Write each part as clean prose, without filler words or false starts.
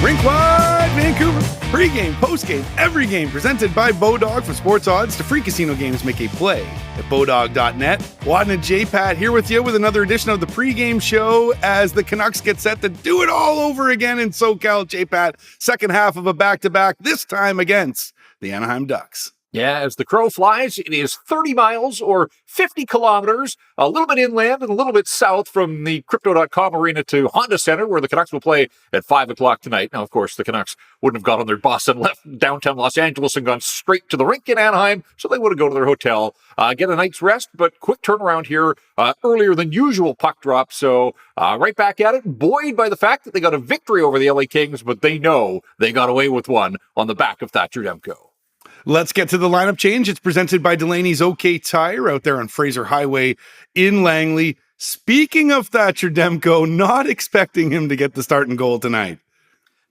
Rink Wide Vancouver. Pre-game, post-game, every game presented by Bodog. For sports odds to free casino games, make a play at bodog.net. Wadden and JPat here with you with another edition of the pre-game show as the Canucks get set to do it all over again in SoCal. JPat, second half of a back-to-back, this time against the Anaheim Ducks. Yeah, as the crow flies, it is 30 miles or 50 kilometers, a little bit inland and a little bit south from the Crypto.com arena to Honda Center, where the Canucks will play at 5 o'clock tonight. Now, of course, the Canucks wouldn't have got on their bus and left downtown Los Angeles and gone straight to the rink in Anaheim, so they would have gone to their hotel, get a night's rest, but quick turnaround here, earlier than usual puck drop, so right back at it, buoyed by the fact that they got a victory over the LA Kings, but they know they got away with one on the back of Thatcher Demko. Let's get to the lineup change. It's presented by Delaney's OK Tire out there on Fraser Highway in Langley. Speaking of Thatcher Demko, not expecting him to get the starting goal tonight.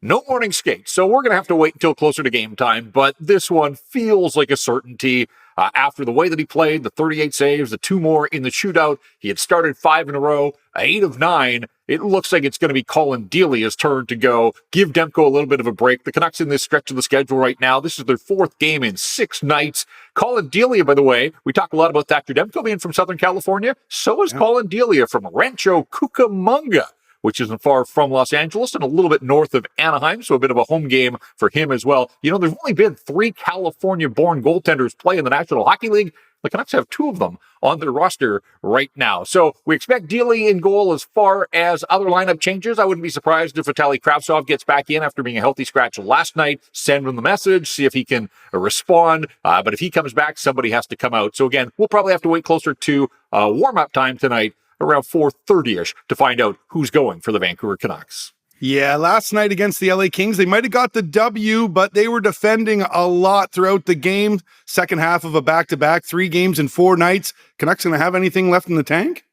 No morning skate, so we're going to have to wait until closer to game time, but this one feels like a certainty. After the way that he played, the 38 saves, the 2 more in the shootout, he had started 5 in a row, 8 of 9. It looks like it's going to be Colin Delia's turn to go. Give Demko a little bit of a break. The Canucks in this stretch of the schedule right now, this is their 4th game in 6 nights. Colin Delia, by the way, we talk a lot about Thatcher Demko being from Southern California. So is Colin Delia from Rancho Cucamonga, which isn't far from Los Angeles and a little bit north of Anaheim, so a bit of a home game for him as well. You know, there's only been 3 California-born goaltenders play in the National Hockey League. The Canucks have 2 of them on their roster right now. So we expect Delia in goal. As far as other lineup changes, I wouldn't be surprised if Vitaly Kravtsov gets back in after being a healthy scratch last night. Send him the message, see if he can respond. But if he comes back, somebody has to come out. So again, we'll probably have to wait closer to warm-up time tonight, around 4:30ish, to find out who's going for the Vancouver Canucks. Yeah, last night against the LA Kings, they might have got the W, but they were defending a lot throughout the game. Second half of a back-to-back, 3 games in 4 nights. Canucks going to have anything left in the tank?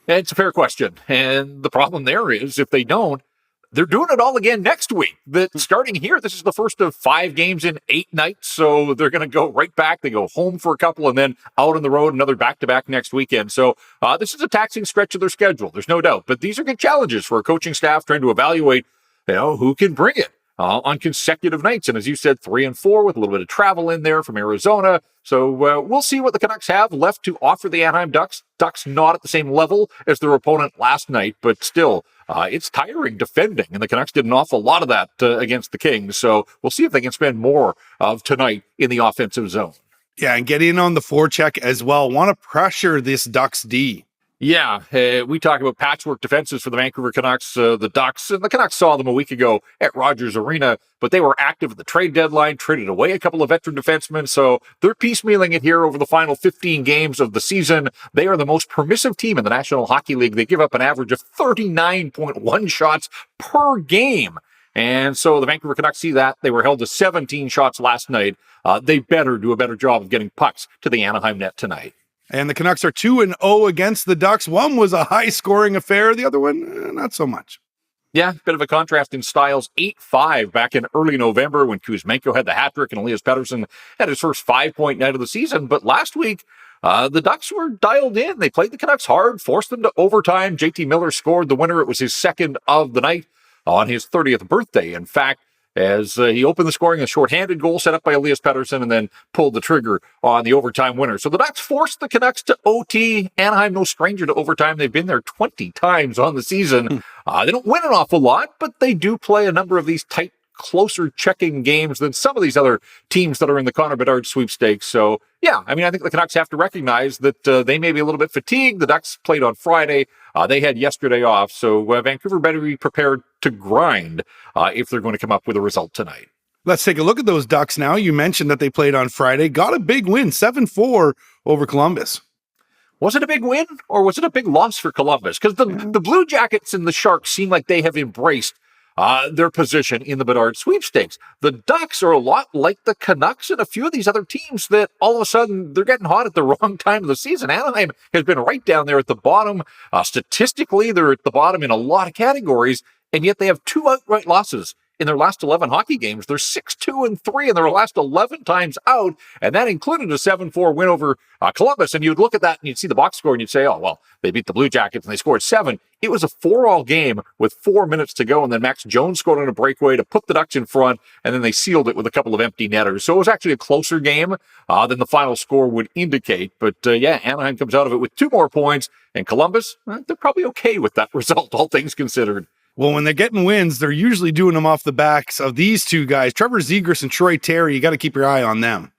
It's a fair question. And the problem there is, if they don't, they're doing it all again next week. Starting here, this is the first of 5 games in 8 nights, so they're going to go right back. They go home for a couple and then out on the road, another back-to-back next weekend. So this is a taxing stretch of their schedule, there's no doubt. But these are good challenges for a coaching staff trying to evaluate, who can bring it on consecutive nights. And as you said, 3 and 4 with a little bit of travel in there from Arizona. So we'll see what the Canucks have left to offer the Anaheim Ducks. Ducks not at the same level as their opponent last night, but still, it's tiring defending, and the Canucks did an awful lot of that against the Kings. So we'll see if they can spend more of tonight in the offensive zone. Yeah, and get in on the forecheck as well. Want to pressure this Ducks D. Yeah, we talk about patchwork defenses for the Vancouver Canucks, the Ducks, and the Canucks saw them a week ago at Rogers Arena, but they were active at the trade deadline, traded away a couple of veteran defensemen, so they're piecemealing it here over the final 15 games of the season. They are the most permissive team in the National Hockey League. They give up an average of 39.1 shots per game. And so the Vancouver Canucks see that. They were held to 17 shots last night. They better do a better job of getting pucks to the Anaheim net tonight. And the Canucks are 2-0 against the Ducks. One was a high-scoring affair. The other one, not so much. Yeah, bit of a contrast in styles. 8-5 back in early November when Kuzmenko had the hat-trick and Elias Pettersson had his first 5-point night of the season. But last week, the Ducks were dialed in. They played the Canucks hard, forced them to overtime. JT Miller scored the winner. It was his second of the night on his 30th birthday. In fact, as he opened the scoring, a shorthanded goal set up by Elias Pettersson and then pulled the trigger on the overtime winner. So the Ducks forced the Canucks to OT. Anaheim, no stranger to overtime. They've been there 20 times on the season. They don't win an awful lot, but they do play a number of these tight, closer checking games than some of these other teams that are in the Connor Bedard sweepstakes. So, yeah, I think the Canucks have to recognize that they may be a little bit fatigued. The Ducks played on Friday. They had yesterday off. So Vancouver better be prepared to grind if they're going to come up with a result tonight. Let's take a look at those Ducks now. You mentioned that they played on Friday. Got a big win, 7-4 over Columbus. Was it a big win or was it a big loss for Columbus? Because the Blue Jackets and the Sharks seem like they have embraced their position in the Bedard sweepstakes. The Ducks are a lot like the Canucks and a few of these other teams that all of a sudden they're getting hot at the wrong time of the season. Anaheim has been right down there at the bottom. Statistically, they're at the bottom in a lot of categories, and yet they have 2 outright losses in their last 11 hockey games. They're 6-2-3 in their last 11 times out, and that included a 7-4 win over Columbus. And you'd look at that and you'd see the box score and you'd say, oh, well, they beat the Blue Jackets and they scored 7. It was a 4-all game with 4 minutes to go, and then Max Jones scored on a breakaway to put the Ducks in front, and then they sealed it with a couple of empty netters. So it was actually a closer game than the final score would indicate. But yeah, Anaheim comes out of it with 2 more points, and Columbus, they're probably okay with that result, all things considered. Well, when they're getting wins, they're usually doing them off the backs of these two guys, Trevor Zegras and Troy Terry. You got to keep your eye on them.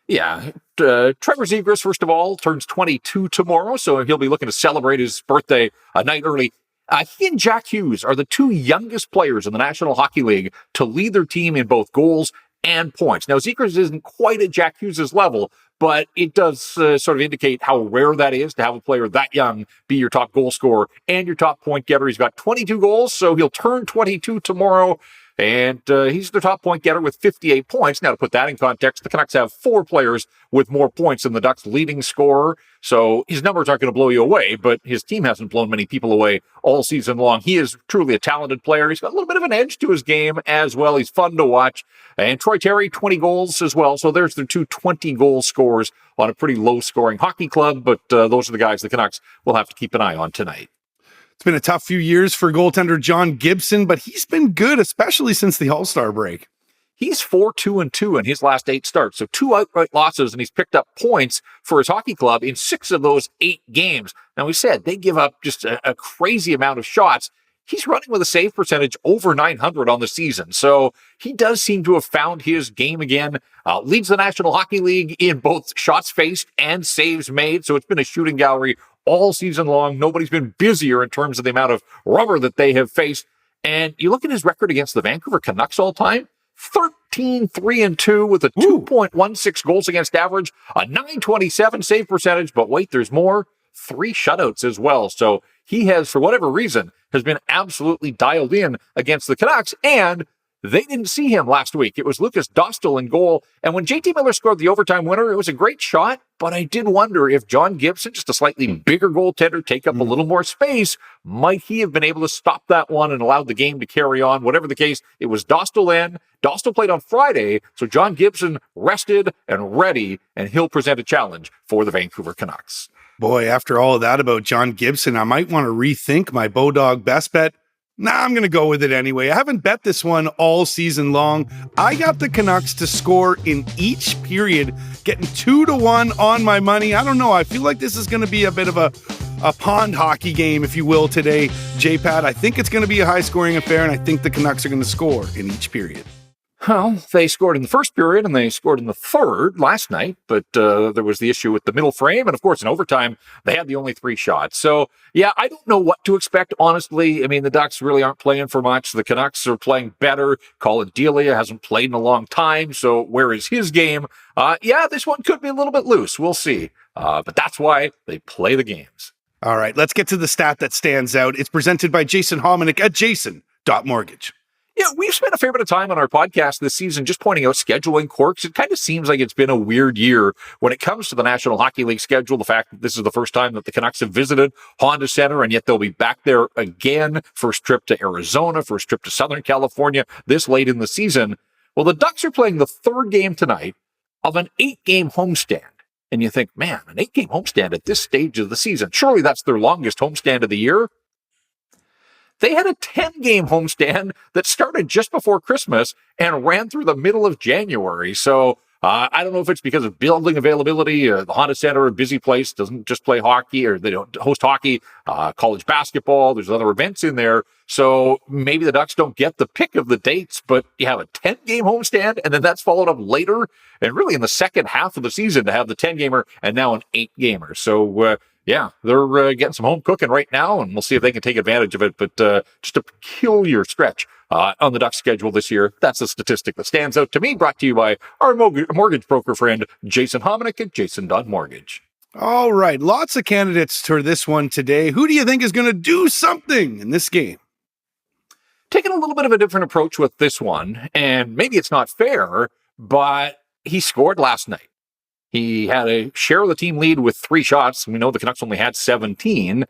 Yeah, Trevor Zegras, first of all, turns 22 tomorrow, so he'll be looking to celebrate his birthday a night early. He and Jack Hughes are the 2 youngest players in the National Hockey League to lead their team in both goals and points. Now, Zegras isn't quite at Jack Hughes' level, but it does sort of indicate how rare that is to have a player that young be your top goal scorer and your top point getter. He's got 22 goals, so he'll turn 22 tomorrow. And he's the top point getter with 58 points. Now, to put that in context, the Canucks have 4 players with more points than the Ducks' leading scorer. So his numbers aren't going to blow you away, but his team hasn't blown many people away all season long. He is truly a talented player. He's got a little bit of an edge to his game as well. He's fun to watch. And Troy Terry, 20 goals as well. So there's their 2 20-goal scorers on a pretty low-scoring hockey club. But those are the guys the Canucks will have to keep an eye on tonight. It's been a tough few years for goaltender John Gibson, but he's been good, especially since the All-Star break. He's 4-2-2 in his last 8 starts, so 2 outright losses, and he's picked up points for his hockey club in 6 of those 8 games. Now, we said they give up just a crazy amount of shots. He's running with a save percentage over 900 on the season, so he does seem to have found his game again. Leads the National Hockey League in both shots faced and saves made, so it's been a shooting gallery all season long. Nobody's been busier in terms of the amount of rubber that they have faced. And you look at his record against the Vancouver Canucks all time, 13-3-2 with a 2.16 goals against average, a 927 save percentage. But wait, there's more, 3 shutouts as well. So he has, for whatever reason, has been absolutely dialed in against the Canucks. And they didn't see him last week. It was Lucas Dostal in goal. And when JT Miller scored the overtime winner, it was a great shot. But I did wonder if John Gibson, just a slightly bigger goaltender, take up a little more space, might he have been able to stop that one and allowed the game to carry on? Whatever the case, it was Dostal in. Dostal played on Friday, so John Gibson rested and ready, and he'll present a challenge for the Vancouver Canucks. Boy, after all of that about John Gibson, I might want to rethink my Bodog Best Bet. Nah, I'm going to go with it anyway. I haven't bet this one all season long. I got the Canucks to score in each period, getting 2-1 on my money. I don't know. I feel like this is going to be a bit of a pond hockey game, if you will, today, JPat. I think it's going to be a high-scoring affair, and I think the Canucks are going to score in each period. Well, they scored in the first period and they scored in the third last night, but there was the issue with the middle frame. And of course, in overtime, they had the only 3 shots. So, yeah, I don't know what to expect, honestly. I mean, the Ducks really aren't playing for much. The Canucks are playing better. Colin Delia hasn't played in a long time. So where is his game? Yeah, this one could be a little bit loose. We'll see. But that's why they play the games. All right, let's get to the stat that stands out. It's presented by Jason Hominick at jason.mortgage. Yeah, we've spent a fair bit of time on our podcast this season just pointing out scheduling quirks. It kind of seems like it's been a weird year when it comes to the National Hockey League schedule. The fact that this is the first time that the Canucks have visited Honda Center, and yet they'll be back there again. First trip to Arizona, first trip to Southern California this late in the season. Well, the Ducks are playing the 3rd game tonight of an 8-game homestand. And you think, man, an 8-game homestand at this stage of the season. Surely that's their longest homestand of the year. They had a 10-game homestand that started just before Christmas and ran through the middle of January. So I don't know if it's because of building availability. The Honda Center, a busy place, doesn't just play hockey, or they don't host hockey, college basketball. There's other events in there. So maybe the Ducks don't get the pick of the dates, but you have a 10-game homestand, and then that's followed up later, and really in the second half of the season to have the 10-gamer and now an 8-gamer. So, yeah, they're getting some home cooking right now, and we'll see if they can take advantage of it. But just a peculiar stretch on the Ducks schedule this year. That's a statistic that stands out to me, brought to you by our mortgage broker friend, Jason Hominick at jason.mortgage. All right, lots of candidates for this one today. Who do you think is going to do something in this game? Taking a little bit of a different approach with this one, and maybe it's not fair, but he scored last night. He had a share of the team lead with 3 shots. We know the Canucks only had 17.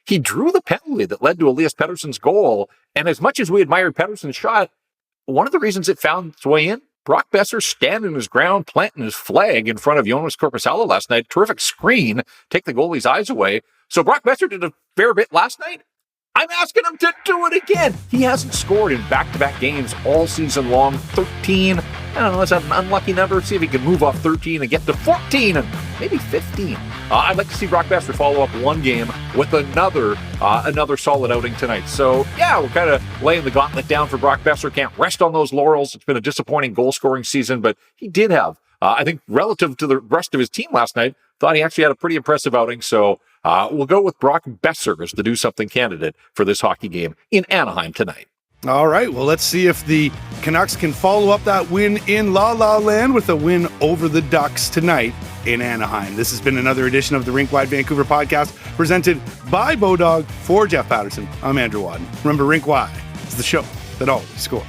He drew the penalty that led to Elias Pettersson's goal. And as much as we admired Pettersson's shot, one of the reasons it found its way in, Brock Besser standing his ground, planting his flag in front of Jonas Korpisalo last night. Terrific screen, take the goalie's eyes away. So Brock Besser did a fair bit last night. I'm asking him to do it again. He hasn't scored in back-to-back games all season long. 13. I don't know, that's an unlucky number. See if he can move off 13 and get to 14 and maybe 15. I'd like to see Brock Besser follow up one game with another solid outing tonight. So, yeah, we're kind of laying the gauntlet down for Brock Besser. Can't rest on those laurels. It's been a disappointing goal-scoring season, but he did have, I think, relative to the rest of his team last night, thought he actually had a pretty impressive outing. So we'll go with Brock Besser as the do-something candidate for this hockey game in Anaheim tonight. All right, well, let's see if the Canucks can follow up that win in La La Land with a win over the Ducks tonight in Anaheim. This has been another edition of the Rink-Wide Vancouver podcast presented by Bodog. For Jeff Patterson, I'm Andrew Wadden. Remember, Rink-Wide is the show that always scores.